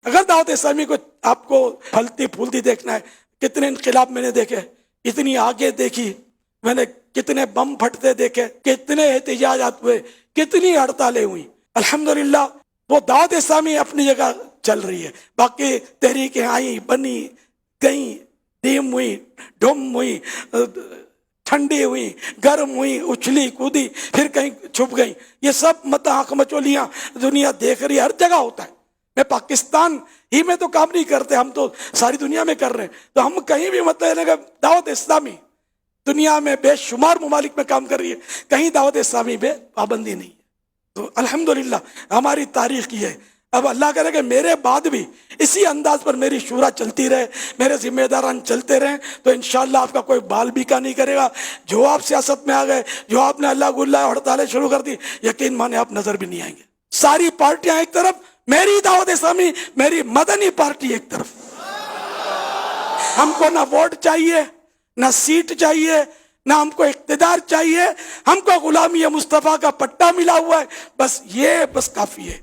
اگر دعوت اسلامی کو آپ کو پھلتی پھولتی دیکھنا ہے، کتنے انقلاب میں نے دیکھے، اتنی آگے دیکھی میں نے، کتنے بم پھٹتے دیکھے، کتنے احتجاجات ہوئے، کتنی ہڑتالیں ہوئی، الحمدللہ وہ دعوت اسلامی اپنی جگہ چل رہی ہے. باقی تحریکیں آئیں، بنی گئیں، دھیم ہوئی، ڈھم ہوئی، ٹھنڈی ہوئی، گرم ہوئی، اچھلی کودی، پھر کہیں چھپ گئی، یہ سب متاح مچولیاں دنیا دیکھ رہی ہے، ہر جگہ ہوتا ہے. میں پاکستان ہی میں تو کام نہیں کرتے، ہم تو ساری دنیا میں کر رہے ہیں. تو ہم کہیں بھی مطلب دعوت اسلامی دنیا میں بے شمار ممالک میں کام کر رہی ہے، کہیں دعوت اسلامی پہ پابندی نہیں ہے. تو الحمدللہ ہماری تاریخ یہ ہے. اب اللہ کرے کہ میرے بعد بھی اسی انداز پر میری شورا چلتی رہے، میرے ذمہ داران چلتے رہیں، تو انشاءاللہ آپ کا کوئی بال بیکا نہیں کرے گا. جو آپ سیاست میں آ گئے، جو آپ نے اللہ گلہ ہڑتالیں شروع کر دی، یقین مانے آپ نظر بھی نہیں آئیں گے. ساری پارٹیاں ایک طرف، میری دعوت اسلامی، میری مدنی پارٹی ایک طرف. ہم کو نہ ووٹ چاہیے، نہ سیٹ چاہیے، نہ ہم کو اقتدار چاہیے. ہم کو غلامی مصطفیٰ کا پٹا ملا ہوا ہے، بس یہ بس کافی ہے.